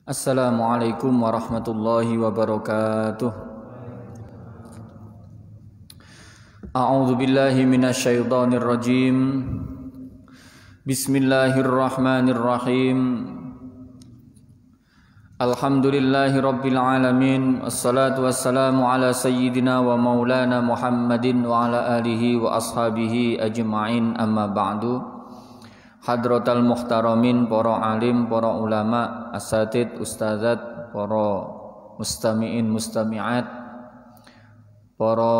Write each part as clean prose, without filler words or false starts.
Assalamualaikum warahmatullahi wabarakatuh. A'udzu billahi minasyaitonir rajim. Bismillahirrahmanirrahim. Alhamdulillahi rabbil alamin. Assalatu wassalamu ala sayyidina wa maulana Muhammadin wa ala alihi wa ashabihi ajma'in, amma ba'du. Hadratal muhtaramin, para alim, para ulama, asatid, ustazat, para mustami'in, mustami'at, para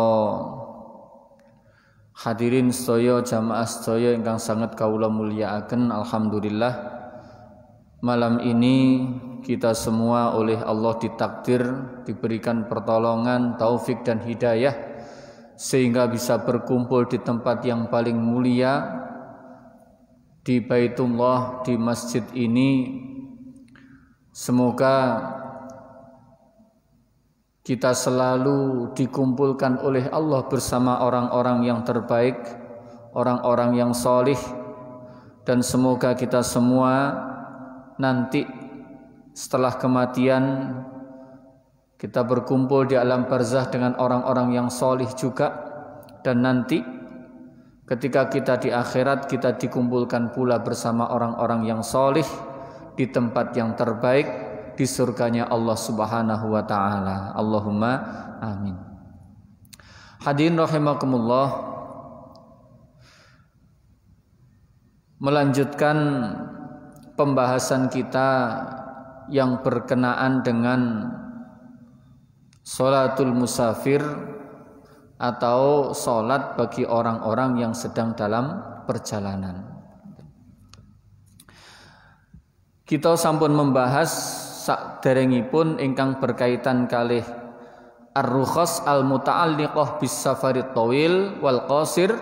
hadirin sedaya, jamaah sedaya ingkang sangat kawula mulyakaken. Alhamdulillah, malam ini kita semua oleh Allah ditakdir diberikan pertolongan, taufik dan hidayah sehingga bisa berkumpul di tempat yang paling mulia, di Baitullah, di masjid ini. Semoga kita selalu dikumpulkan oleh Allah bersama orang-orang yang terbaik, orang-orang yang solih, dan semoga kita semua nanti setelah kematian kita berkumpul di alam barzah dengan orang-orang yang solih juga, dan nanti ketika kita di akhirat kita dikumpulkan pula bersama orang-orang yang solih di tempat yang terbaik, di surganya Allah Subhanahu wa ta'ala. Allahumma amin. Hadirin rahimakumullah, melanjutkan pembahasan kita yang berkenaan dengan sholatul musafir atau sholat bagi orang-orang yang sedang dalam perjalanan. Kita sampun membahas saderengipun ingkang berkaitan kalih ar-rukhas al-muta'alliqah bis safarit tawil wal qasir,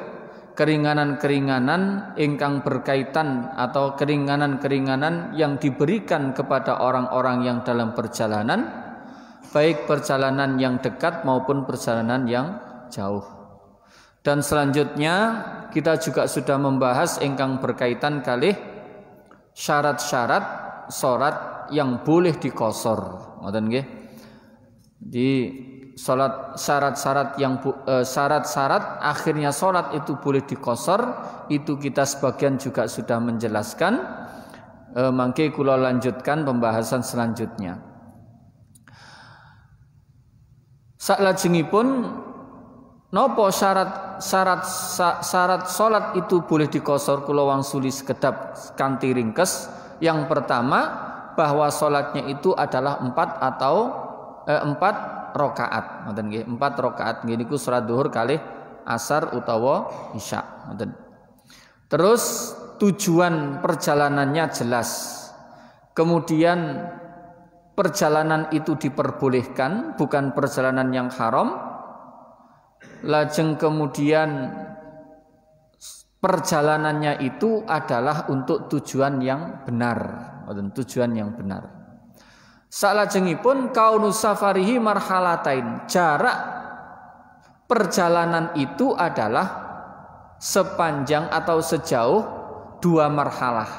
keringanan-keringanan ingkang berkaitan atau keringanan-keringanan yang diberikan kepada orang-orang yang dalam perjalanan, baik perjalanan yang dekat maupun perjalanan yang jauh. Dan selanjutnya kita juga sudah membahas ingkang berkaitan kalih syarat-syarat salat yang boleh dikosor, ngoten nggih. Di salat syarat-syarat yang syarat-syarat akhirnya salat itu boleh dikosor, itu kita sebagian juga sudah menjelaskan. Mangke kula lanjutkan pembahasan selanjutnya. Salajengipun nopo syarat salat itu boleh dikosor, kula wangsuli sekedap kanthi ringkes. Yang pertama, bahwa salatnya itu adalah 4 rakaat, ngoten nggih, 4 rakaat nggih niku salat zuhur kalih asar utawa isya, ngoten. Terus tujuan perjalanannya jelas. Kemudian perjalanan itu diperbolehkan, bukan perjalanan yang haram. Lajeng kemudian perjalanannya itu adalah untuk tujuan yang benar, tujuan yang benar. Salajengipun kaunu safarihi marhalatain, jarak perjalanan itu adalah sepanjang atau sejauh 2 marhalah.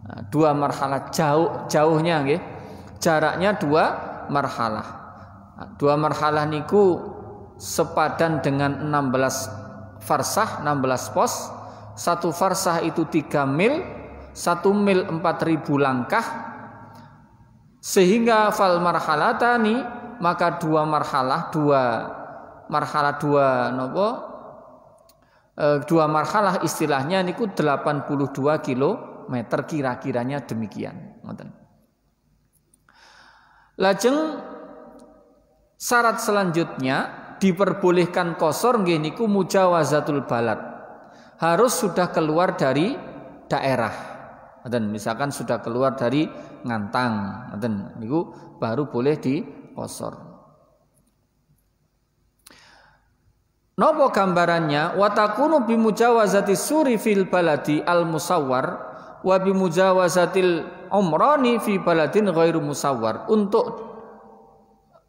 Nah, 2 marhalah jauhnya nggih. Jaraknya 2 marhalah. Nah, 2 marhalah niku sepadan dengan 16 farsah, 16 pos. 1 farsah itu 3 mil, 1 mil 4000 langkah. Sehingga fal marhalatani, maka 2 marhalah, 2 marhalah istilahnya niku 82 kilometer, kira-kiranya demikian, ngoten. Lajeng syarat selanjutnya diperbolehkan qasar nggih niku mujawazatul balad. Harus sudah keluar dari daerah. Dan misalkan sudah keluar dari Ngantang, ngoten niku baru boleh diqasar. Napa gambarannya? Wa takunu bi mujawazati suri fil baladi al musawwar wa bi mujawazatil umrani fi baladin ghairu musawwar. Untuk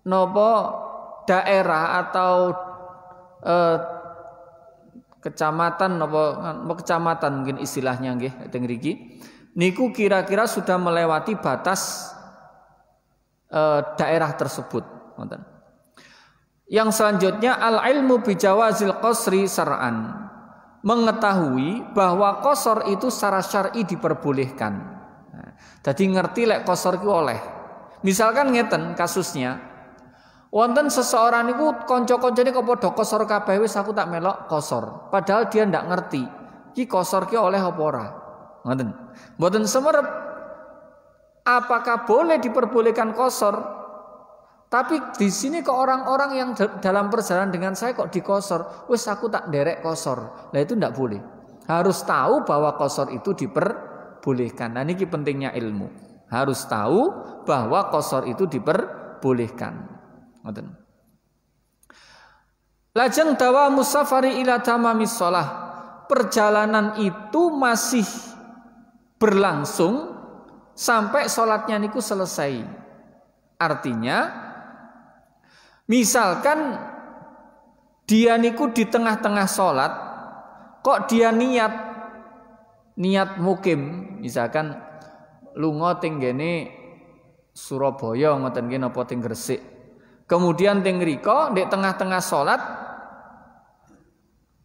napa daerah atau kecamatan napa kecamatan mungkin istilahnya nggih teng mriki niku kira-kira sudah melewati batas daerah tersebut. Yang selanjutnya al-ilmu bijawazil qasri syar'an. Mengetahui bahwa qasar itu secara syar'i diperbolehkan. Jadi ngerti lek qasar itu oleh. Misalkan ngeten kasusnya. Wonten seseorang niku kanca-kancane kok padha qasar kabeh wis aku tak melok qasar. Padahal dia ndak ngerti iki qasar ki oleh apa ora. Ngoten. Mboten semerep. Apakah boleh diperbolehkan qasar? Tapi di sini ke orang-orang yang dalam perjalanan dengan saya kok dikosor, wes aku tak derek kosor. Lah itu tidak boleh. Harus tahu bahwa kosor itu diperbolehkan. Nah ini pentingnya ilmu. Harus tahu bahwa kosor itu diperbolehkan. Lajeng dawa musafari ila tamamis shalah. Perjalanan itu masih berlangsung sampai sholatnya niku selesai. Artinya misalkan dia niku di tengah-tengah sholat, kok dia niat mukim, misalkan lunga teng gene Surabaya ngoten nggih napa teng Gresik. Kemudian teng mriko di tengah-tengah sholat,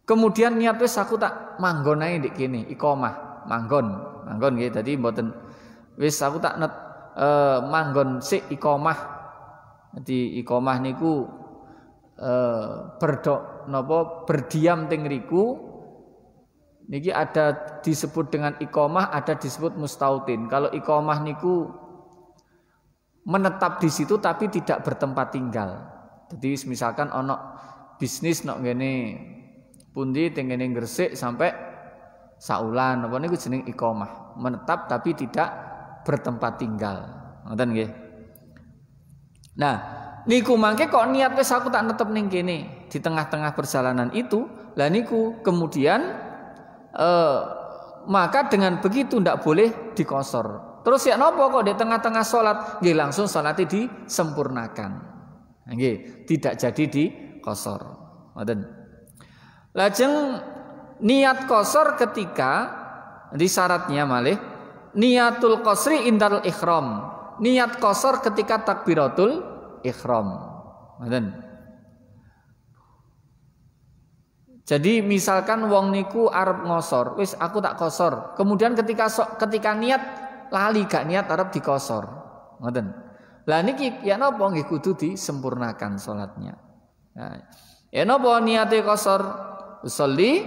kemudian niat wis aku tak manggon ae ndek kene, iqamah, manggon nggih. Dadi mboten wis aku tak manggon sik iqamah. Jadi iqamah niku berdiam teng riku niki ada disebut dengan iqamah, ada disebut mustautin. Kalau iqamah niku menetap di situ tapi tidak bertempat tinggal. Jadi misalkan ono bisnis nok ngene pundi teng ngene Gresik sampai saulan napa niku jeneng iqamah, menetap tapi tidak bertempat tinggal. Ngoten nggih. Nah, niku mangke kok niat wis aku tak netep ning kene di tengah-tengah perjalanan itu, lah niku kemudian maka dengan begitu ndak boleh dikosor. Terus ya napa kok di tengah-tengah salat nggih langsung salate disempurnakan. Nggih, tidak jadi dikosor. Ngoten. Lajeng niat kosor ketika di syaratnya malih niatul qasri indal ihram. Niat qasar ketika takbiratul ihram. Jadi misalkan wong niku arep ngosor, wis aku tak kosor. Kemudian ketika niat lali gak niat arep dikosor. Ngoten. Lah niki ya napa nggih kudu disempurnakan salatnya. Nah, ya napa niate kosor? Usolli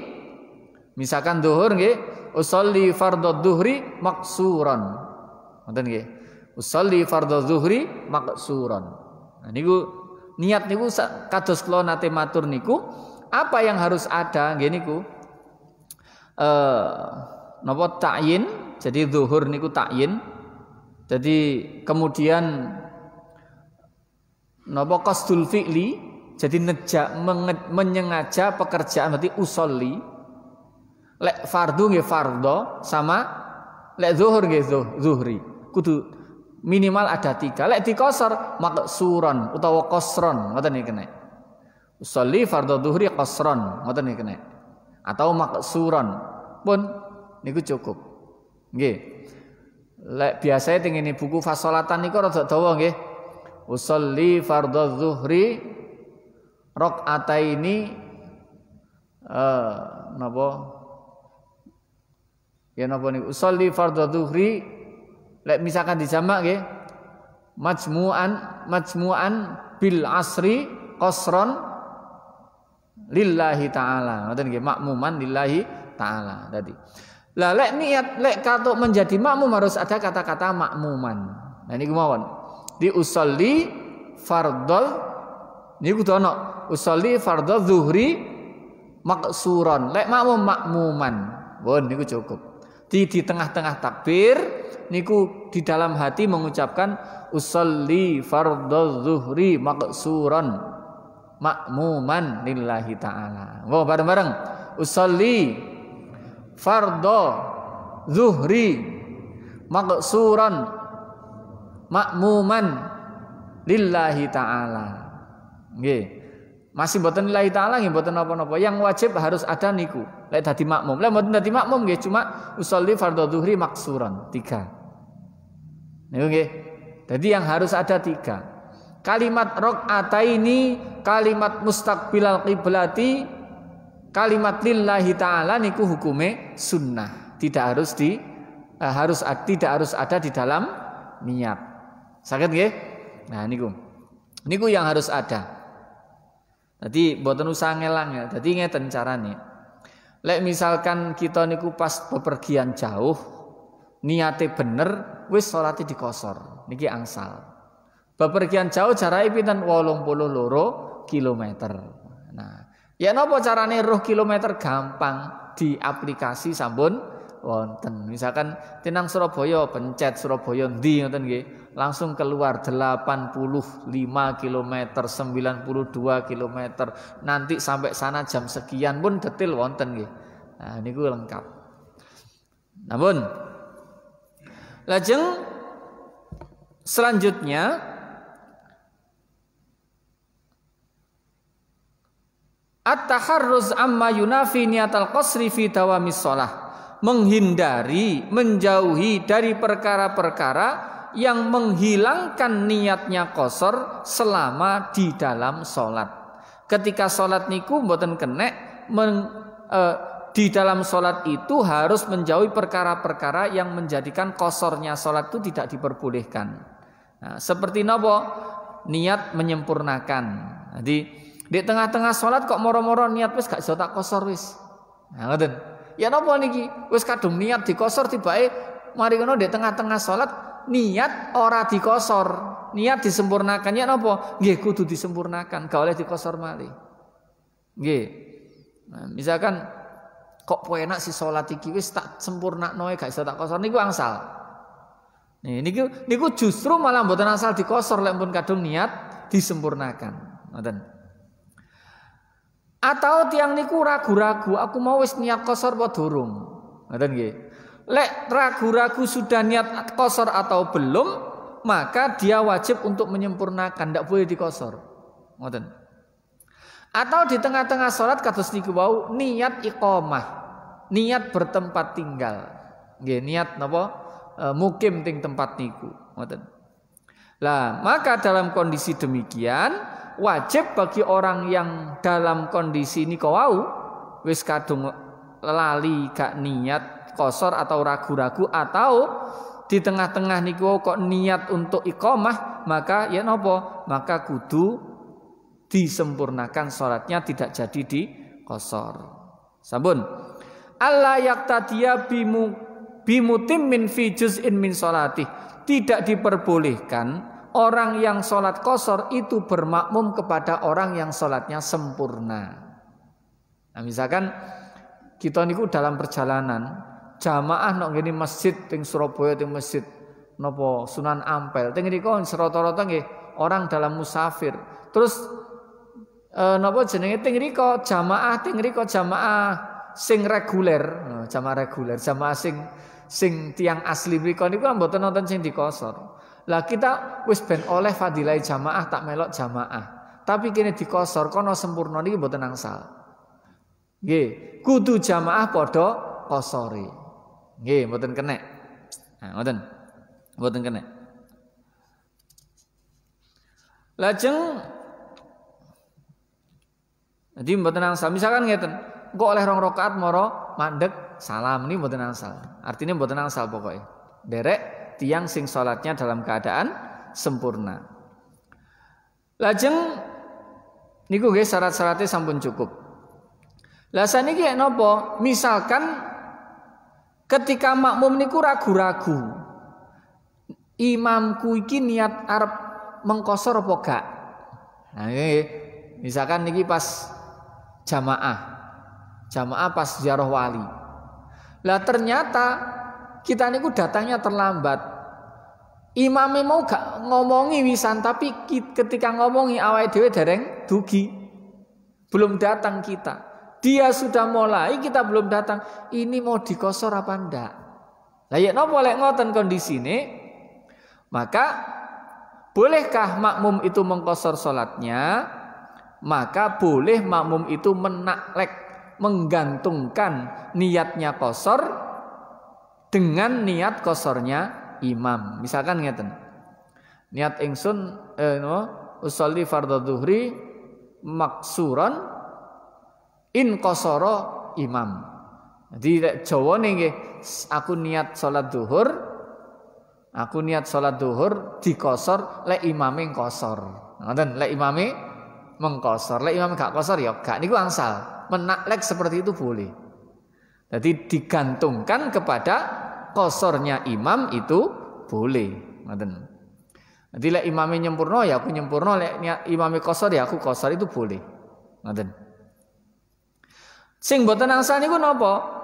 misalkan zuhur nggih, usolli fardhu dhuhri maksuran. Ngoten nggih. Usolli fardhu zuhri maqsuran. Nah niku niat niku kados kula nate matur niku apa yang harus ada nggih niku napa ta'yin. Jadi zuhur niku ta'yin. Jadi kemudian napa qasdul fi'li jadi menyengaja pekerjaan berarti usolli. Lek fardu nggih fardho sama lek zuhur nggih zuhri. Kudu minimal ada 3. Lek dikosor maqsuran utawa qasron ngoten niki kena. Usolli fardhu dhuhri qasron ngoten niki kena. Atau maqsuran pun niku cukup. Nggih. Lek biasanya teng ngene buku fasolatan niku rada dawa nggih. Usolli fardhu dhuhri rakaataini napa? Ya napa niku usolli fardhu dhuhri. Lek misalkan dijamak nggih majmu'an bil asri qasron lillahi taala. Ngoten nggih makmuman lillahi taala tadi. Lah lek niat lek katuk menjadi makmum harus ada kata-kata makmuman. Nah niku mawon. Di usolli fardhol niku kudu ana usolli fardhol zuhri maqsuran. Lek makmum makmuman. Pun niku cukup. Di tengah-tengah takbir niku di dalam hati mengucapkan usolli fardhu zuhri maqsuran makmuman lillahi taala. Wah bareng-bareng usolli fardhu zuhri maqsuran makmuman lillahi taala. Nggih. Masih mboten lillahi taala nggih mboten napa-napa. Yang wajib harus ada niku. Lek dadi makmum. Lek mboten dadi makmum nggih cuma usolli fardhu zuhri maqsuran 3. Niku nggih. Jadi yang harus ada 3. Kalimat rakaataini, kalimat mustaqbilal qiblati, kalimat lillahi ta'ala niku hukume sunnah. Tidak harus ada di dalam niat. Saged nggih? Nah niku yang harus ada. Jadi mboten usah ngelang ya. Jadi ngeten carane. Lek misalkan kita niku pas bepergian jauh, niate bener, wis salate dikosor. Niki angsal. Bepergian jauh jarake pinten? 82 kilometer. Nah, ya napa carane roh kilometer gampang di aplikasi sampun wonten. Misalkan tinang Surabaya pencet Surabaya ndi ngoten nggih. Langsung keluar 85 km, 92 km. Nanti sampai sana jam sekian pun detail wonten nggih. Nah niku lengkap. Namun lajeng selanjutnya at-taharruz amma yunafi niyatal qasri fi dawamis shalah. Menghindari, menjauhi dari perkara-perkara yang menghilangkan niatnya qasar selama di dalam sholat. Ketika sholat niku mboten kenek di dalam sholat itu harus menjauhi perkara-perkara yang menjadikan qasarnya sholat itu tidak diperbolehkan. Nah, seperti napa? Niat menyempurnakan. Jadi di tengah-tengah sholat kok moro-moro niat wis gak iso tak qasar wis. Nah, ngoten. Ya napa niki? Wis kadung niat dikosor tibake mari ngono di tengah-tengah sholat niat ora dikosor, niat disempurnakan. Ya napa? Nggih kudu disempurnakan, gak oleh dikosor malih. Nggih. Nah, misalkan kok enak si sholat iki wis tak sempurnakno gak iso tak kosor niku angsal. Nih niku justru malah mboten asal dikosor lek pun kadung niat disempurnakan. Ngoten. Atau tiang niku ragu-ragu, aku mau wis niat kosor apa durung? Ngoten nggih. Lek ragu-ragu sudah niat kosor atau belum, maka dia wajib untuk menyempurnakan, tidak boleh dikosor. Ngoten. Atau di tengah-tengah sholat kados niku wau niat iqamah, niat bertempat tinggal. Nggih, niat napa? Mukim ting tempat niku. Ngoten. Lah, maka dalam kondisi demikian wajib bagi orang yang dalam kondisi niku wau wis kadung lali gak niat kosor atau ragu-ragu atau di tengah-tengah niku kok niat untuk iqamah, maka ya napa? Maka kudu disempurnakan sholatnya, tidak jadi dikosor. Sampun. Alla yaqtadiya bimutimmin fi juz'in min sholati. Tidak diperbolehkan orang yang sholat kosor itu bermakmum kepada orang yang sholatnya sempurna. Nah misalkan kita niku dalam perjalanan jamaah nok ngene masjid ting Surabaya ting masjid napa Sunan Ampel ting ngriko rata-rata nggih orang dalam musafir. Terus napa jenenge ting ngriko jamaah sing reguler, jamaah sing tiang asli mriku niku mboten nonton sing dikosor. Lah kita wis ben oleh fadilah jamaah tak melok jamaah. Tapi kene dikosor kono sempurna niki mboten angsal. Nggih, kudu jamaah padha kosore. Nggih, mboten kenek. Nah, mboten kenek. Lajeng jadi mboten angsal. Misalkan ngeten, kok oleh 2 rakaat moro mandeg salam niki mboten angsal. Artinya mboten angsal pokoknya. Derek tiang sing salatnya dalam keadaan sempurna. Lajeng niku nggih syarat-syaratnya sampun cukup. Lah saniki napa? Misalkan ketika makmum niku ragu-ragu. Imamku iki niat arep mengkosor apa gak? Nah ini misalkan niki pas jamaah pas ziarah wali. Lah ternyata kita niku datangnya terlambat. Imame mau gak ngomongi wisan, tapi ketika ngomongi awake dhewe dereng dugi. Belum datang kita. Dia sudah mulai, kita belum datang. Ini mau dikosor apa ndak? Lah ya napa lek ngoten kondisine? Maka bolehkah makmum itu mengkosor salatnya? Maka boleh makmum itu menaklek, menggantungkan niatnya kosor dengan niat kosornya imam. Misalkan ngeten. Niat ingsun usolli fardhu dzuhri maksuran in qasara imam. Jadi lek Jawane nggih aku niat salat zuhur dikosor lek imame ngkosor. Ngoten, lek imame mengkosor, lek imame gak kosor ya gak niku angsal. Menaklek seperti itu boleh. Jadi digantungkan kepada kosornya imam itu boleh. Ngoten. Jadi lek imame nyempurna ya aku nyempurna, lek imame kosor ya aku kosor, itu boleh. Ngoten. Sing boten angsal niku napa?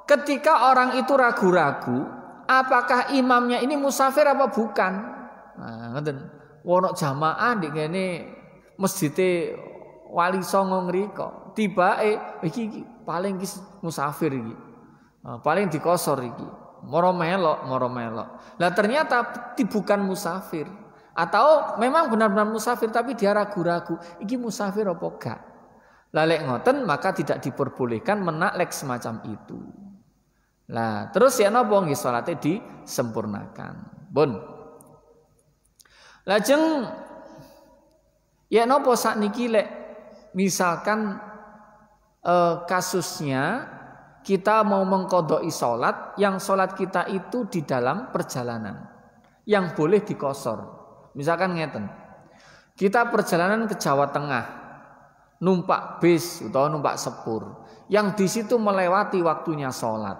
Ketika orang itu ragu-ragu apakah imamnya ini musafir apa bukan. Nah, ngoten. Wono jamaah ndek kene masjide Wali Songo ngriko. Tibake iki paling musafir iki. Paling dikosor iki. Moro melok. Lah ternyata bukan musafir. Atau memang benar-benar musafir tapi dia ragu-ragu, iki musafir apa gak? Lah lek ngoten maka tidak diperbolehkan menaklek semacam itu. Lah terus ya napa nggih salate disempurnakan. Pun. Lajeng ya napa sakniki lek misalkan kasusnya kita mau mengqodoi salat yang salat kita itu di dalam perjalanan yang boleh dikosor. Misalkan ngeten. Kita perjalanan ke Jawa Tengah, numpak bis atau numpak sepur, yang di situ melewati waktunya sholat.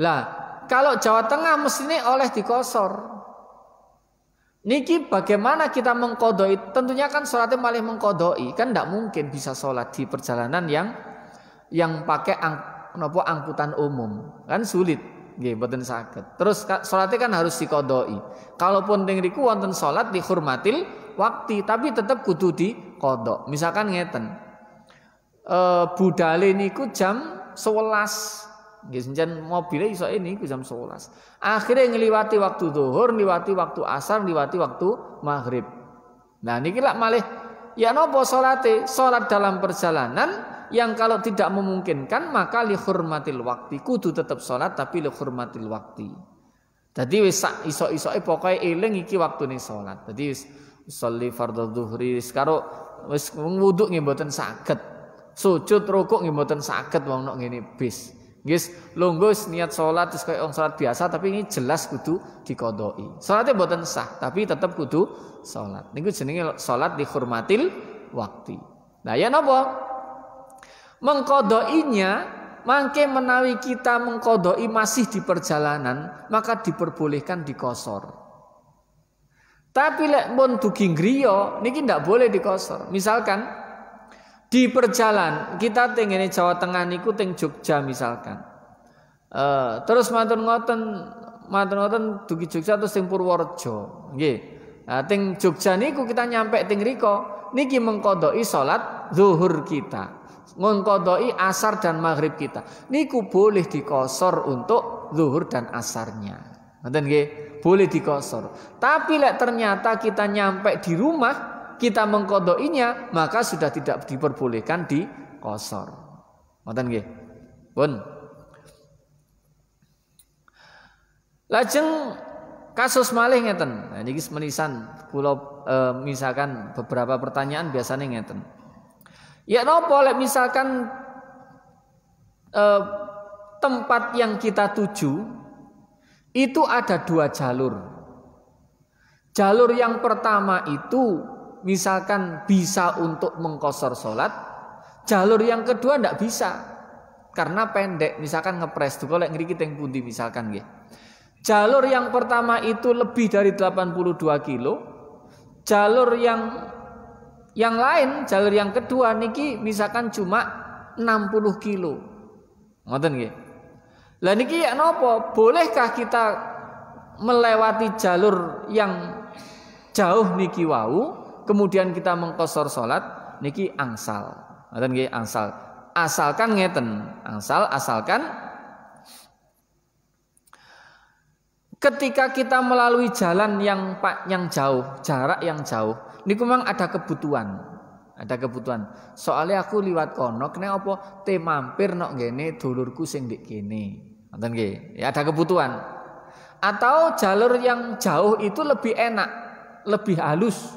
Lah, kalau Jawa Tengah mestinya oleh dikosor. Niki bagaimana kita mengkodoi? Tentunya kan sholatnya malah mengkodoi, kan tidak mungkin bisa sholat di perjalanan yang pakai angkutan umum, kan sulit. Nggih, mboten saged. Terus salatnya kan harus dikodoi. Kalaupun teng riku wonten salat dihormatil waktu, tapi tetap kudu dikodok. Misalkan ngeten. Budale niku jam 11. Nggih, senjen mobile iso niku jam 11. Akhirnya ngliwati waktu zuhur, ngliwati waktu asar, ngliwati waktu maghrib. Nah, niki lak malih ya napa salate? Salat dalam perjalanan yang kalau tidak memungkinkan maka li hurmatil waktu, kudu tetap sholat tapi li hurmatil waktu. Jadi wis iso-isoke pokoke eling iki waktune sholat. Jadi wis sholli fardhu dzuhri karo wis wudu nggih mboten saged. Sujud rukuk nggih mboten saged wong nok ngene bis. Nggih lungguh niat sholat wis koyo sholat biasa tapi ini jelas kudu diqodoi. Salate mboten sah tapi tetap kudu sholat. Niku jenenge sholat li hurmatil waktu. Nah ya napa? Mengkodoinya, mangke menawi kita mengkodoi masih di perjalanan, maka diperbolehkan dikosor. Tapi lek pun dugi griya, niki ndak boleh dikosor. Misalkan di perjalanan kita tengene Jawa Tengah niku teng Jogja misalkan. Terus matur ngoten dugi Jogja terus teng Purworejo, nggih. Nah, teng Jogja niku kita nyampe teng riko, niki mengkodoi salat zuhur kita. Mengkodoi asar dan maghrib kita. Niku boleh dikosor untuk zuhur dan asarnya. Ngoten nggih, boleh dikosor. Tapi lek ternyata kita nyampe di rumah, kita mengkodoinya, maka sudah tidak diperbolehkan dikosor. Ngoten nggih. Pun. Lajeng kasus malih ngeten. Nah niki menisan kula misalkan beberapa pertanyaan biasanya ngeten. Ya napa lek misalkan tempat yang kita tuju itu ada 2 jalur. Jalur yang pertama itu misalkan bisa untuk mengkosor sholat. Jalur yang kedua ndak bisa karena pendek. Misalkan ngepres tuh lek ngriki teng pundi misalkan nggih. Jalur yang pertama itu lebih dari 82 kilo. Jalur yang lain, jalur yang kedua niki misalkan cuma 60 kilo. Ngoten nggih. Lah niki ya napa? Bolehkah kita melewati jalur yang jauh niki wau, kemudian kita mengqashar salat niki angsal. Ngoten nggih, angsal. Asalkan ngeten, asalkan ketika kita melalui jalan yang jauh, jarak yang jauh, niku memang ada kebutuhan. Soalnya aku liwat kono kena apa te mampir nok ngene dulurku sing ndek kene. Ngoten nggih. Ya ada kebutuhan. Atau jalur yang jauh itu lebih enak, lebih halus.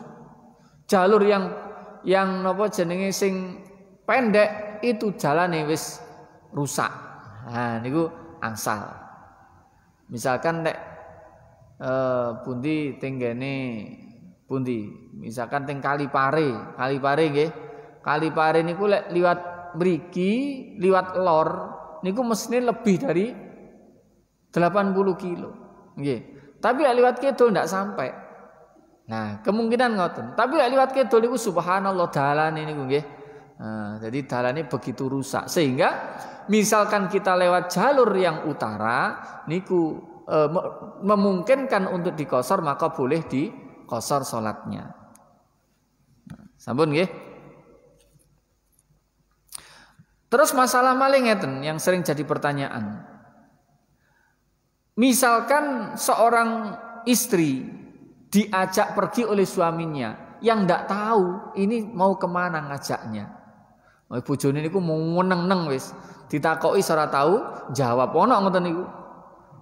Jalur yang napa jenenge sing pendek itu jalane wis rusak. Nah niku angsal. Misalkan nek pundi tenggene pundi, misalkan teng Kalipare nggih. Kalipare niku lek liwat mriki, liwat lor niku mesine lebih dari 80 kilo. Nggih. Tapi lek liwat kidul ndak sampai. Nah, kemungkinan ngoten. Tapi lek liwat kidul niku subhanallah dalane niku nggih. Nah, jadi dalane begitu rusak sehingga misalkan kita lewat jalur yang utara niku memungkinkan untuk dikosor, maka boleh dikosor salatnya. Nah, sampun nggih. Terus masalah malih ngeten yang sering jadi pertanyaan. Misalkan seorang istri diajak pergi oleh suaminya yang ndak tahu ini mau kemana ngajaknya. Bojone niku mau meneng-neng wis, ditakoki ora tahu jawab ono ngoten niku.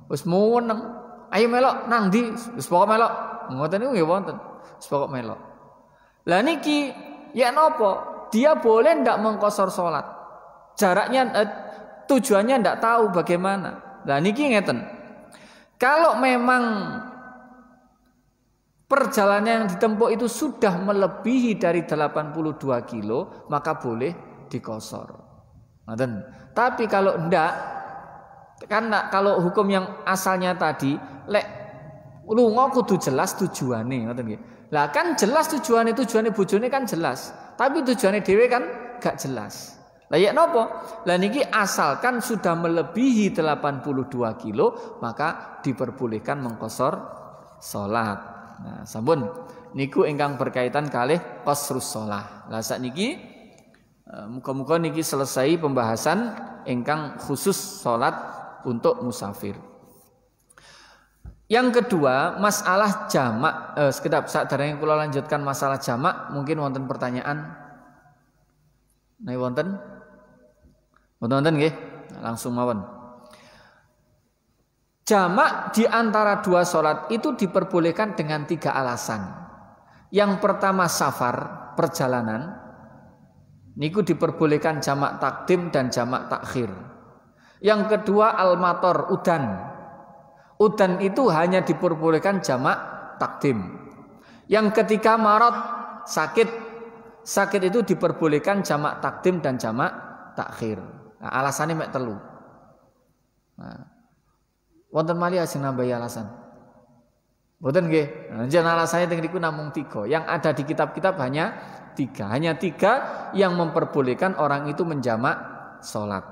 Wis mau meneng, ayo melok nang ndi? Wis pokok melok. Ngoten niku nggih wonten. Wis pokok melok. Lah niki ya napa? Dia boleh ndak mengqosor salat? Jaraknya tujuannya ndak tahu bagaimana. Lah niki ngeten. Kalau memang perjalanan yang ditempuh itu sudah melebihi dari 82 kilo, maka boleh dikosor. Tapi kalau enggak, karena kalau hukum yang asalnya tadi, lek lunga kudu jelas tujuane, ngoten nggih. Lah kan jelas tujuane bojone kan jelas, tapi tujuane dhewe kan gak jelas. Lah ya napa? Lah niki asalkan sudah melebihi 82 kilo maka diperbolehkan mengqosor salat. Nah, sampun niku ingkang berkaitan kalih qasrus shalah. Lah sakniki muga-muga niki selesai pembahasan ingkang khusus salat untuk musafir. Yang kedua, masalah jamak. Sekedap saderenge kula lanjutkan masalah jamak, mungkin wonten pertanyaan. Nah, wonten? Wonten nggih? Langsung mawon. Jamak di antara dua salat itu diperbolehkan dengan 3 alasan. Yang pertama safar, perjalanan. Niku diperbolehkan jamak takdim dan jamak takhir. Yang kedua al-mator, udan. Udan itu hanya diperbolehkan jamak takdim. Yang ketiga marad, sakit. Sakit itu diperbolehkan jamak takdim dan jamak takhir. Nah, alasannya mek telu. Nah, wonten malih asing nambahi alasan. Mboten nggih. Nah, jeneng alasannya teng niku namung 3. Yang ada di kitab-kitab hanya 3. Hanya 3 yang memperbolehkan orang itu menjamak salat.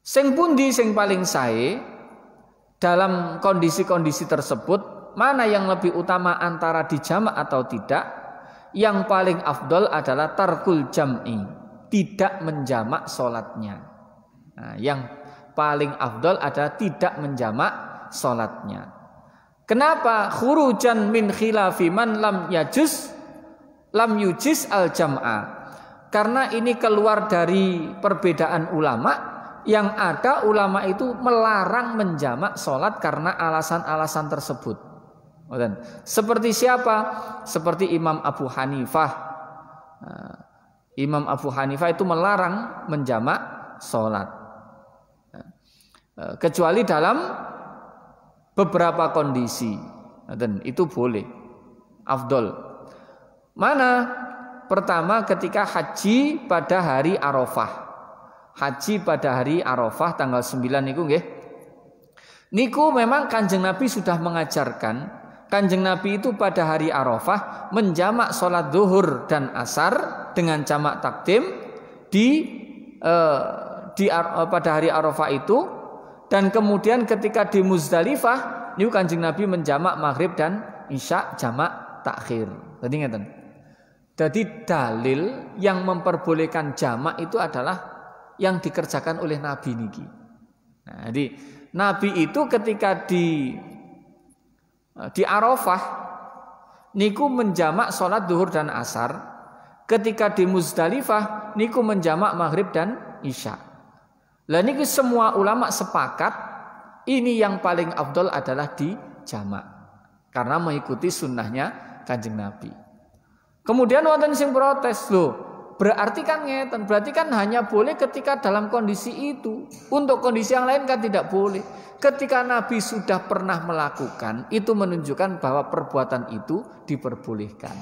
Sing pundi sing paling sae dalam kondisi-kondisi tersebut, mana yang lebih utama antara dijamak atau tidak? Yang paling afdol adalah tarkul jam'i, tidak menjamak salatnya. Nah, yang paling afdol adalah tidak menjamak salatnya. Kenapa? Khurujan min khilafi man lam yujiz al jam'a. Karena ini keluar dari perbedaan ulama, yang ada ulama itu melarang menjamak salat karena alasan-alasan tersebut. Seperti siapa? Seperti Imam Abu Hanifah. Imam Abu Hanifah itu melarang menjamak salat, kecuali dalam beberapa kondisi. Dan itu boleh, afdol. Mana? Pertama ketika haji pada hari Arafah. Haji pada hari Arafah tanggal 9 niku nggih. Niku memang Kanjeng Nabi sudah mengajarkan. Kanjeng Nabi itu pada hari Arafah menjamak sholat zuhur dan asar dengan jamak takdim pada hari Arafah itu, dan kemudian ketika di Muzdalifah niku Kanjeng Nabi menjamak maghrib dan isya jamak takhir. Tadi ngeten. Jadi dalil yang memperbolehkan jamak itu adalah yang dikerjakan oleh Nabi niki. Nah, jadi Nabi itu ketika di Arafah niku menjamak sholat zuhur dan asar, ketika di Muzdalifah niku menjamak maghrib dan isya. Lah niki semua ulama sepakat ini yang paling afdol adalah di jamak karena mengikuti sunnahnya Kanjeng Nabi. Kemudian wonten sing protes, loh, berarti kan ngeten, berarti kan hanya boleh ketika dalam kondisi itu. Untuk kondisi yang lain kan tidak boleh. Ketika Nabi sudah pernah melakukan, itu menunjukkan bahwa perbuatan itu diperbolehkan.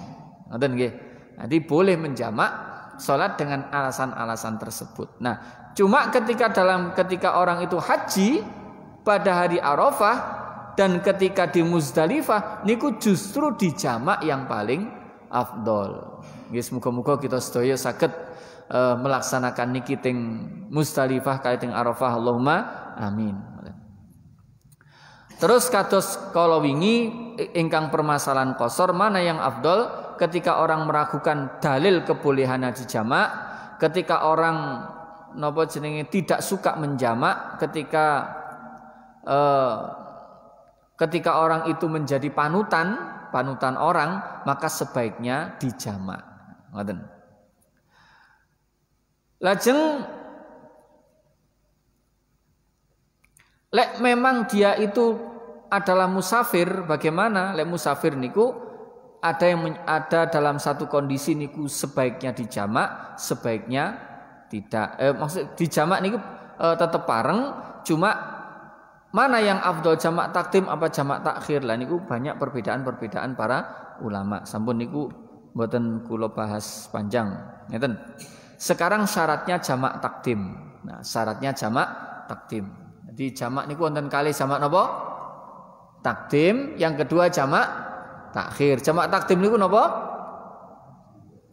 Ngoten nggih. Jadi boleh menjamak salat dengan alasan-alasan tersebut. Nah, cuma ketika orang itu haji pada hari Arafah dan ketika di Muzdalifah niku justru dijamak yang paling afdol. Nggih, muga-muga kita sedaya saged melaksanakan niki teng Muzdalifah kali teng Arafah. Allahumma amin. Terus kados kala wingi ingkang permasalahan qasar mana yang afdol ketika orang meragukan dalil kebolehan haji jamak, ketika orang napa jenenge tidak suka menjamak, ketika orang itu menjadi panutan orang, maka sebaiknya dijamak. Ngoten. Lajeng lek memang dia itu adalah musafir, bagaimana? Lek musafir niku ada dalam satu kondisi niku sebaiknya dijamak, sebaiknya tidak. Maksud dijamak niku tetap bareng, cuma mana yang afdol, jamak takdim apa jamak takhir? Lah niku banyak perbedaan para ulama. Sampun niku mboten kula bahas panjang, ngeten. Sekarang syaratnya jamak takdim. Nah, syaratnya jamak takdim. Jadi jamak niku wonten kalih jamak napa? Takdim, yang kedua jamak takhir. Jamak takdim niku napa?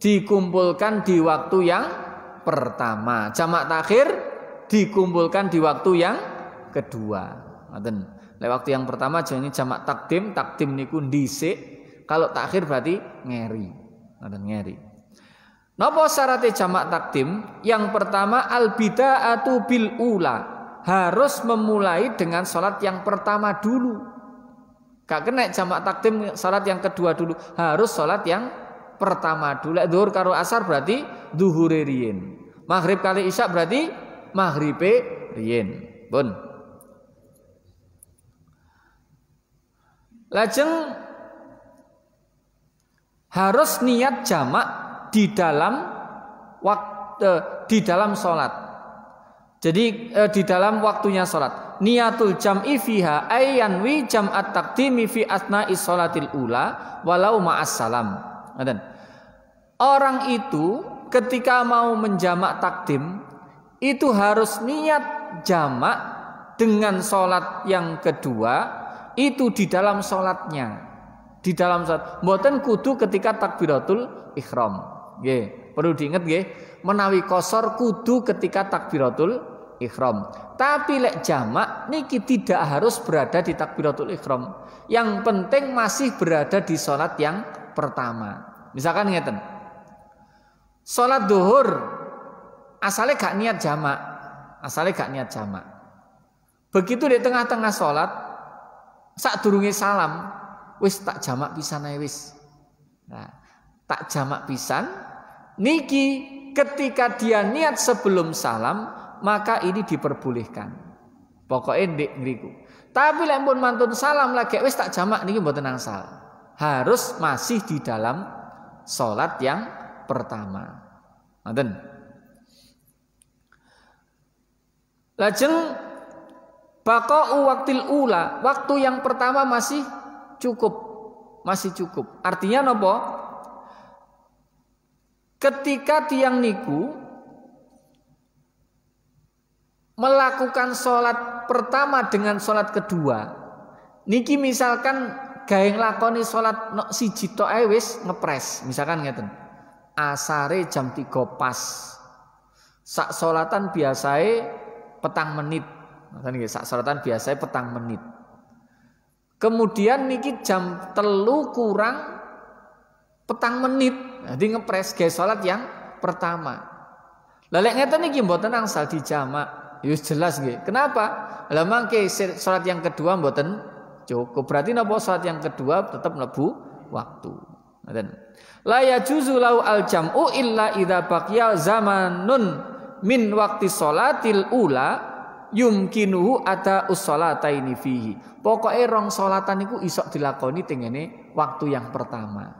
Dikumpulkan di waktu yang pertama. Jamak takhir dikumpulkan di waktu yang kedua. Ngoten. Lek waktu yang pertama jenenge jamak takdim niku dhisik. Kalau takhir berarti ngeri. Ngoten, ngeri. Napa syaratnya jamak takdim? Yang pertama al bida'atu bil ula. Harus memulai dengan salat yang pertama dulu. Gak kena jamak takdim salat yang kedua dulu. Harus salat yang pertama dulu. Zuhur karo asar berarti zuhure riyin. Maghrib kali isya berarti maghribe riyin. Pun. Lajeng harus niat jamak di dalam salat. Jadi di dalam waktunya salat. Niatul jam'i fiha ayyanwi jam'at taqdimi fi asna'i sholatil ula walau ma'as salam. Orang itu ketika mau menjamak takdim itu harus niat jamak dengan salat yang kedua itu di dalam salatnya. Di dalam salat. Mboten kudu ketika takbiratul ihram. Nggih, perlu diingat nggih, menawi qasar kudu ketika takbiratul ihram. Tapi lek jamak niki tidak harus berada di takbiratul ihram. Yang penting masih berada di salat yang pertama. Misalkan ngeten. Salat zuhur asale gak niat jamak. Begitu di tengah-tengah salat sadurunge salam wis tak jamak pisan ae wis. Nah, tak jamak pisan niki ketika dia niat sebelum salam maka ini diperbolehkan. Pokoknya ndek ngriku. Tapi lek pun mantun salam lagi wis tak jamak niki mboten angsal. Harus masih di dalam salat yang pertama. Ngoten. Lajeng baqa'u waqtil ula, waktu yang pertama masih cukup. Artinya napa? Ketika tiang niku melakukan sholat pertama dengan sholat kedua, niki misalkan gawe nglakoni sholat siji tok ae wis ngepres, misalkan ngeten. Asare jam 3 pas. Sak sholatan biasae petang menit. Ngoten nggih, sak sholatan biasae petang menit. Kemudian niki jam 3 kurang petang menit. Jadi ngepres gawe sholat yang pertama. Lah lek ngeten niki mboten angsal dijamak. Ya jelas nggih. Kenapa? Lah mangke salat yang kedua mboten cukup. Berarti napa salat yang kedua tetap mlebu waktu. Ngoten. La yajuzu lau al-jam'u illa idza baqiya zamanun min waqti sholatil ula yumkinuhu ada ussolataini fihi. Pokoke rong salatan iku iso dilakoni tengene waktu yang pertama.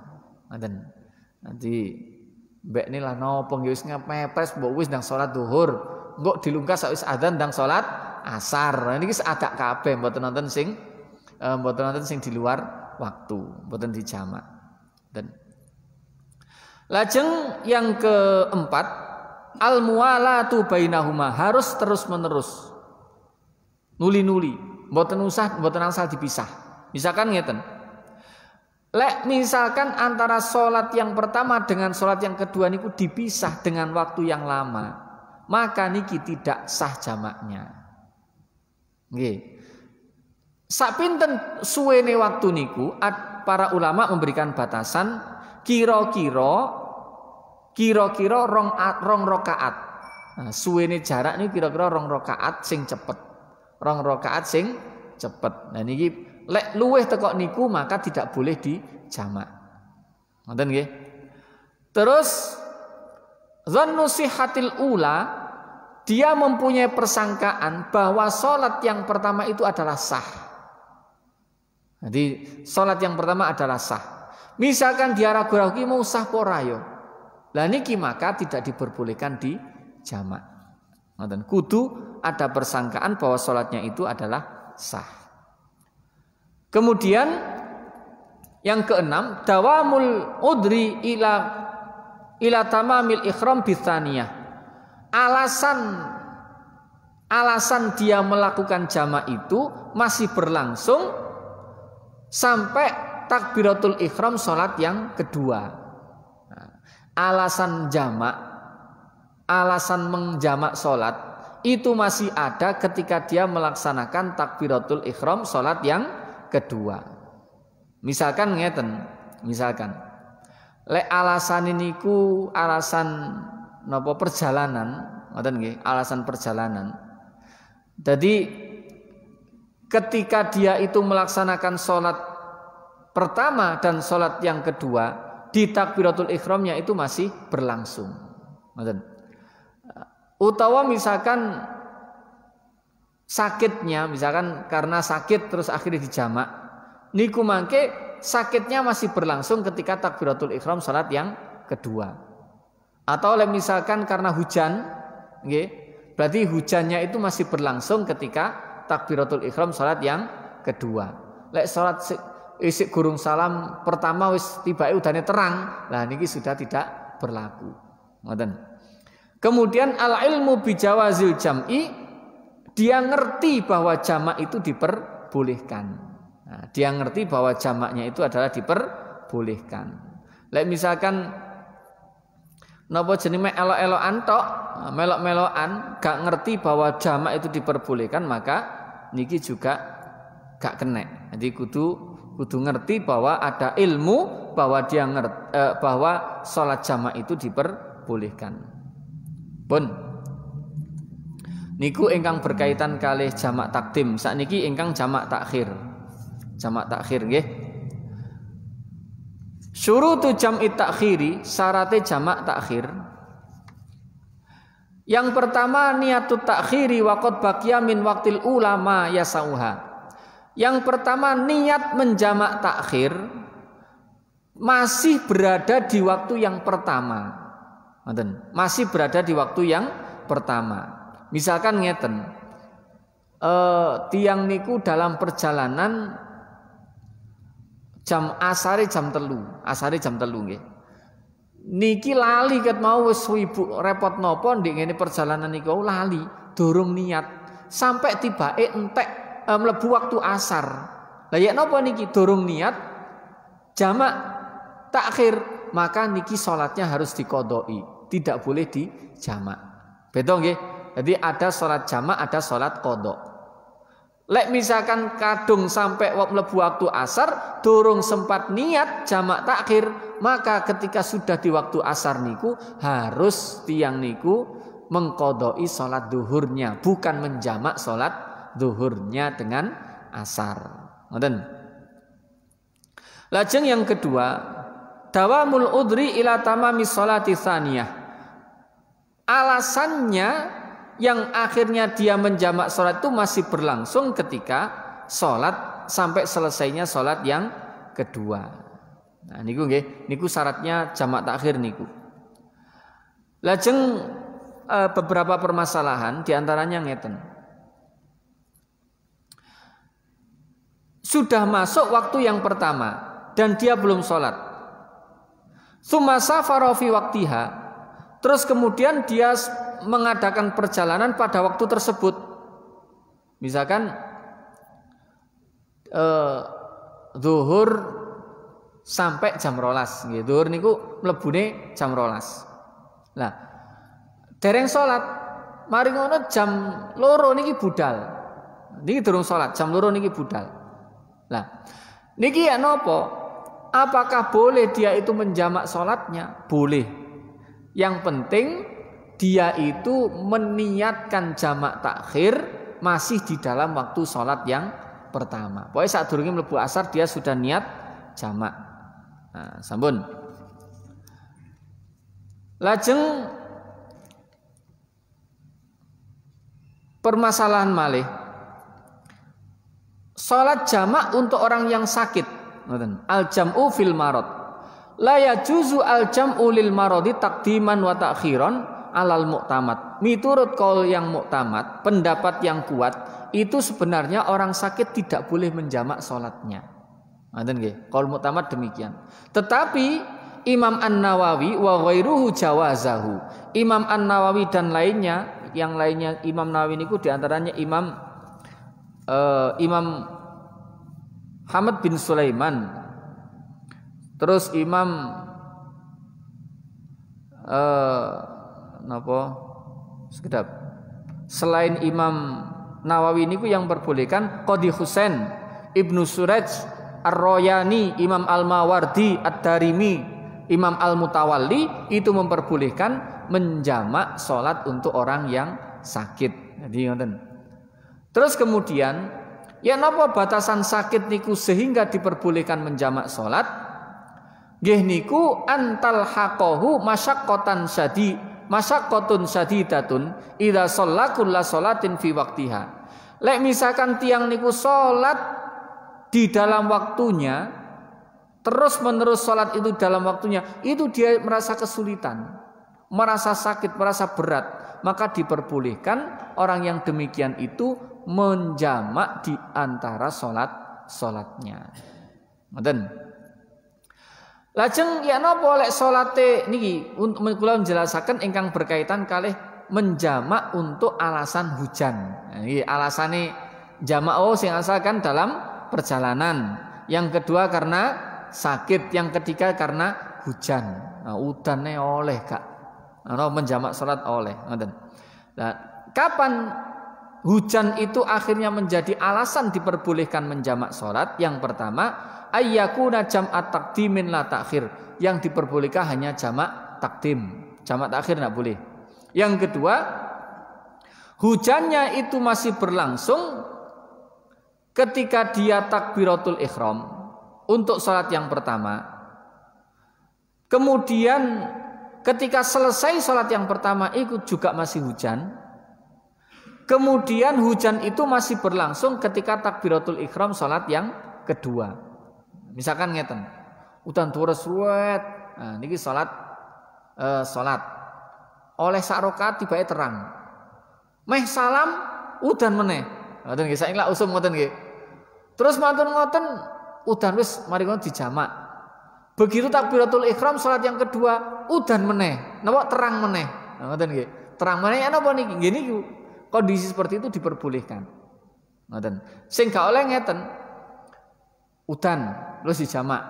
Ngoten. Nanti mbek ni lah nopo wis ngepepes mbok wis ndang salat zuhur, engko dilungkas wis adzan ndang salat asar. Niki seadak kabeh mboten nonton sing di luar waktu, mboten dijamak. Dan lajeng yang keempat, al muwalatu bainahuma, harus terus menerus. Nuli-nuli, mboten asal dipisah. Misalkan ngeten. Misalkan antara sholat yang pertama dengan sholat yang kedua niku dipisah dengan waktu yang lama, maka niki tidak sah jamaknya. Nggih. Sapinten suwene waktu niku para ulama memberikan batasan kira-kira rong rakaat. Nah, suwene jarak niku kira-kira rong rakaat sing cepet. Nah niki lek luweh teko niku maka tidak boleh dijamak. Ngoten nggih. Terus dzannu sihhatil ula, dia mempunyai persangkaan bahwa salat yang pertama itu adalah sah. Jadi salat yang pertama adalah sah. Misalkan dia ragu-ragu mau sah apa ora yo. Lah niki maka tidak diperbolehkan dijamak. Ngoten, kudu ada persangkaan bahwa salatnya itu adalah sah. Kemudian yang keenam, dawamul udri ila tamamil ikhram bitsaniyah. Alasan dia melakukan jamak itu masih berlangsung sampai takbiratul ikhram salat yang kedua. Nah, alasan menjamak salat itu masih ada ketika dia melaksanakan takbiratul ikhram salat yang kedua. Misalkan ngeten, lek alasan niku alasan napa perjalanan, ngoten nggih, alasan perjalanan. Jadi ketika dia itu melaksanakan salat pertama dan salat yang kedua, di takbiratul ikhramnya itu masih berlangsung. Ngoten. Utawa misalkan sakitnya, misalkan karena sakit terus akhirnya dijamak, niku mangke sakitnya masih berlangsung ketika takbiratul ikhram salat yang kedua. Atau misalkan karena hujan, nggih, berarti hujannya itu masih berlangsung ketika takbiratul ikhram salat yang kedua. Lek salat isik gurung salam pertama wis tibake udane terang, lah niki sudah tidak berlaku. Ngoten. Kemudian al-ilmu bijawazil jam'i, dia ngerti bahwa jamak itu diperbolehkan. Nah, dia ngerti bahwa jamaknya itu adalah diperbolehkan. Lek misalkan napa jenenge elok-elokan tok, melok-melokan, gak ngerti bahwa jamak itu diperbolehkan, maka niki juga gak kena. Jadi kudu ngerti bahwa ada ilmu bahwa dia ngerti bahwa salat jamak itu diperbolehkan. Pun niku ingkang berkaitan kalih jamak takdim. Sakniki ingkang jamak takhir. Jamak takhir nggih. Syurutu jam'i takhiri, syaratnya jamak takhir. Yang pertama niatut takhiri waqad baqiya min waqtil ulama yasauha. Yang pertama niat menjamak takhir masih berada di waktu yang pertama. Masih berada di waktu yang pertama. Misalkan ngeten, tiang niku dalam perjalanan asare jam telu nggih. Niki lali ket mau wis ibu repot napa ndek ngene perjalanan niku lali, durung niat sampai tibake entek mlebu waktu asar. Lah ya napa niki durung niat jamak takhir, maka niki salatnya harus diqodoi. Tidak boleh dijamak. Betul nggih? Jadi ada salat jamak, ada salat qodho. Lek misalkan kadung sampai mlebu waktu asar, durung sempat niat jamak takhir, maka ketika sudah di waktu asar niku harus tiang niku mengqodhoi salat zuhurnya, bukan menjamak salat zuhurnya dengan asar. Ngoten. Lajeng yang kedua, dawamul udri ila tamami sholati tsaniyah. Alasannya yang akhirnya dia menjamak sholat itu masih berlangsung ketika sholat sampai selesainya sholat yang kedua. Nah niku nggih, niku syaratnya jamak takhir niku. Lajeng beberapa permasalahan diantaranya ngeten. Sudah masuk waktu yang pertama dan dia belum sholat. Tsumma safara fi waqtiha. Terus kemudian dia mengadakan perjalanan pada waktu tersebut. Misalkan zuhur sampai jam 12 nggih. Zuhur niku mlebune jam 12. Lah, dereng salat, mari ngono jam 2 niki budal. Niki durung salat, jam 2 niki budal. Lah, niki ya napa? Apakah boleh dia itu menjamak salatnya? Boleh. Yang penting dia itu meniatkan jamak takhir masih di dalam waktu salat yang pertama. Pokoknya saat durunge mlebu asar dia sudah niat jamak. Nah, sampun. Lajeng permasalahan malih. Salat jamak untuk orang yang sakit. Al-jam'u fil marad. La yajuzu al-jam'u lil maradi taqdiman wa ta'khiran alal mu'tamad. Miturut qaul yang mu'tamad, pendapat yang kuat, itu sebenarnya orang sakit tidak boleh menjamak salatnya. Ngoten nggih, qaul mu'tamad demikian. Tetapi Imam An-Nawawi wa ghairuhu jawazahu. Imam An-Nawawi dan lainnya, yang lainnya Imam Nawawi niku diantaranya Imam Hamad bin Sulaiman, terus Imam sekedap selain Imam Nawawi niku yang perbolehkan Qadhi Husain, Ibnu Suraj, Ar-Royani, Imam Al-Mawardi, Ad-Darimi, Imam Al-Mutawalli itu memperbolehkan menjamak sholat untuk orang yang sakit. Jadi ngoten. Terus kemudian ya napa batasan sakit niku sehingga diperbolehkan menjamak sholat? Nggih niku antal haqahu masyaqqatan masyaqqatun syadidatun idza shalla kulla sholatin fi waqtiha. Lek misalkan tiang niku sholat di dalam waktunya, terus menerus sholat itu dalam waktunya, itu dia merasa kesulitan, merasa sakit, merasa berat, maka diperbolehkan orang yang demikian itu menjamak di antara sholatnya. Ngoten. Lajeng ya napa lek salate niki untuk kula menjelasaken ingkang berkaitan kalih menjamak untuk alasan hujan. Nah, iki alasane jamak sing asalkan dalam perjalanan. Yang kedua karena sakit, yang ketiga karena hujan. Nah, udane oleh Kak. Ana menjamak salat oleh, ngoten. Nah, kapan hujan itu akhirnya menjadi alasan diperbolehkan menjamak sholat? Yang pertama, ayyakuna jam'at taqdimin la ta'khir. Yang diperbolehkan hanya jamak takdim. Jamak takhir tidak boleh. Yang kedua, hujannya itu masih berlangsung ketika dia takbiratul ihram untuk sholat yang pertama. Kemudian ketika selesai sholat yang pertama itu juga masih hujan. Kemudian hujan itu masih berlangsung ketika takbiratul ihram salat yang kedua. Misalkan ngeten. Udan turus ruwet. Nah, niki salat oleh sak rakaat tibae terang. Meh salam udan meneh. Ngoten nggih, saiki lak usum ngoten nggih. Terus mantun ngoten udan wis mari ngono dijamak. Begitu takbiratul ihram salat yang kedua, udan meneh. Napa terang meneh. Ngoten nggih. Terang meneh napa niki? Nggih niku. Kondisi seperti itu diperbolehkan. Ngoten. Sing gak oleh ngeten. Udan terus dijamak.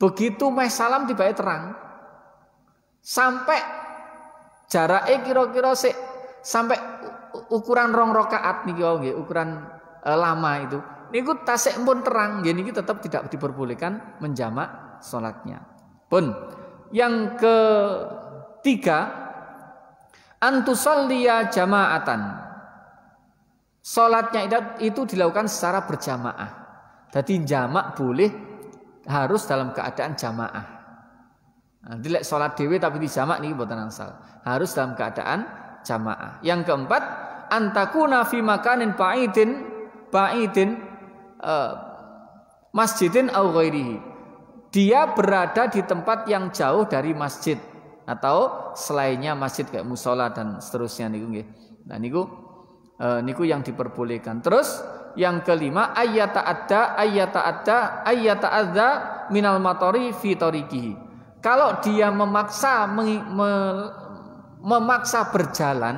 Begitu meh salam tibae terang. Sampai jarake kira-kira sampai ukuran 2 rakaat niki nggih, ukuran lama itu. Niku tasik pun terang, nggih niki tetap tidak diperbolehkan menjamak salatnya. Pun yang ketiga, antusalliya jama'atan. Salatnya itu dilakukan secara berjamaah. Jadi jamak boleh harus dalam keadaan jamaah. Nanti lek salat dhewe tapi dijamak niki mboten angsal. Harus dalam keadaan jamaah. Yang keempat, antakuna fi makanin ba'idin masjidin au ghairihi. Dia berada di tempat yang jauh dari masjid atau selainnya masjid kayak musola dan seterusnya niku nggih. Nah niku yang diperbolehkan. Terus yang kelima ayyata'adda minal matori fi tariqihi. Kalau dia memaksa berjalan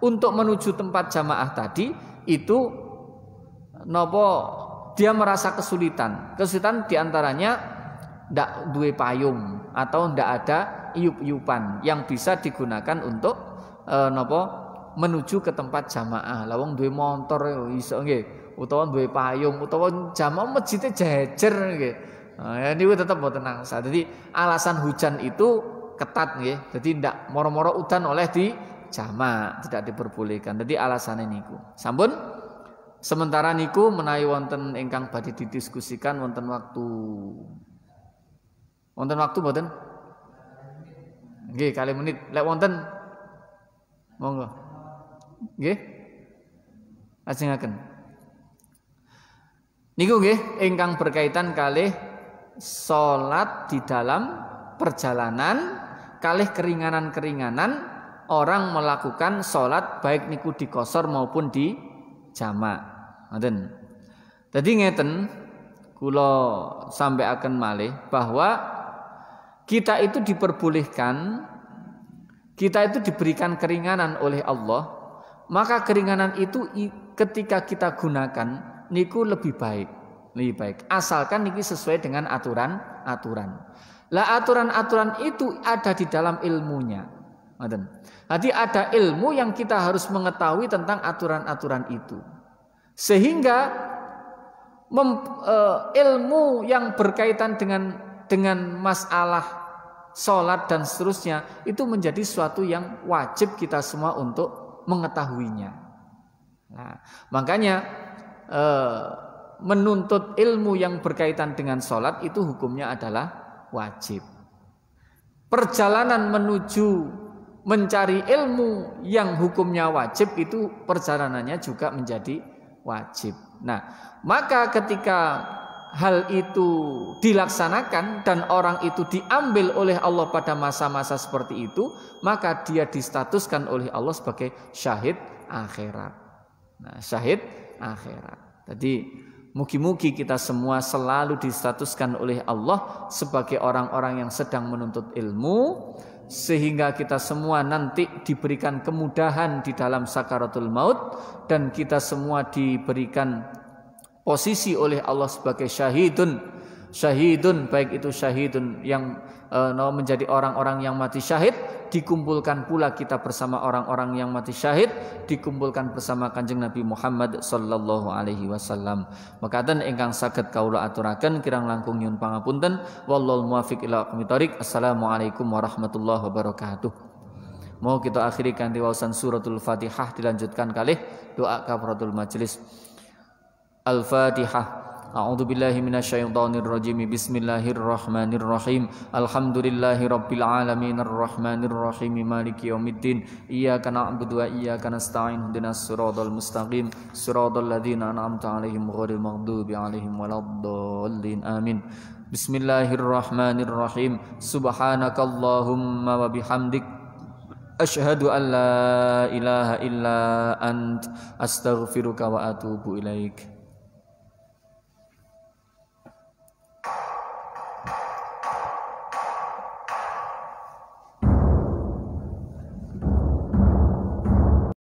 untuk menuju tempat jamaah tadi, itu dia merasa kesulitan. Kesulitan diantaranya ndak duwe payung atau ndak ada iup-iupan yang bisa digunakan untuk menuju ke tempat jamaah. Lawang duwe motor iso nggih, utawa duwe payung, utawa jamaah masjidnya jejer nggih. Nah, niku tetep mboten nangsa. Jadi alasan hujan itu ketat nggih. Jadi ndak moro-moro udan oleh di jamaah, tidak diperbolehkan. Jadi alasannya niku. Sampun sementara niku menawi wonten ingkang badhe didiskusikan wonten waktu mboten? Nggih, 2 menit. Lek wonten monggo. Nggih. Ajengaken. Niku nggih ingkang berkaitan kalih salat di dalam perjalanan, kalih keringanan-keringanan orang melakukan salat baik niku di qasar maupun di jamak. Ngoten. Dadi ngeten kula sampaiaken malih bahwa kita itu diperbolehkan, kita itu diberikan keringanan oleh Allah, maka keringanan itu ketika kita gunakan niku lebih baik, asalkan niki sesuai dengan aturan. Lah aturan itu ada di dalam ilmunya. Jadi ada ilmu yang kita harus mengetahui tentang aturan itu, sehingga ilmu yang berkaitan dengan masalah sholat dan seterusnya itu menjadi suatu yang wajib kita semua untuk mengetahuinya. Nah, makanya menuntut ilmu yang berkaitan dengan sholat itu hukumnya adalah wajib. Perjalanan menuju mencari ilmu yang hukumnya wajib itu perjalanannya juga menjadi wajib. Nah, maka ketika hal itu dilaksanakan dan orang itu diambil oleh Allah pada masa-masa seperti itu, maka dia distatuskan oleh Allah sebagai syahid akhirat. Nah, syahid akhirat. Jadi mugi-mugi kita semua selalu distatuskan oleh Allah sebagai orang-orang yang sedang menuntut ilmu, sehingga kita semua nanti diberikan kemudahan di dalam sakaratul maut, dan kita semua diberikan posisi oleh Allah sebagai syahidun, baik itu syahidun yang menjadi orang-orang yang mati syahid, dikumpulkan pula kita bersama orang-orang yang mati syahid, dikumpulkan bersama Kanjeng Nabi Muhammad sallallahu alaihi wasallam. Makaten ingkang saged kawula aturaken kirang langkung nyuwun pangapunten. Wallahul muwaffiq ila aqwamit thoriq. Assalamualaikum warahmatullahi wabarakatuh. Mau kita akhiri kanthi waosan suratul Fatihah, dilanjutkan kalih doa kafaratul majelis. Al-Fatihah. A'udzu billahi minasyaitonir rajim. Bismillahirrahmanirrahim. Alhamdulillahi rabbil alamin arrahmanir rahim maliki yaumiddin. Iyyaka na'budu wa iyyaka nasta'in. Ihdinas siratal mustaqim. Siratal ladzina an'amta 'alaihim ghairil maghdubi 'alaihim waladdallin. Amin. Bismillahirrahmanirrahim. Subhanakallahumma wa bihamdik asyhadu an la ilaha illa ant astaghfiruka wa atubu ilaik.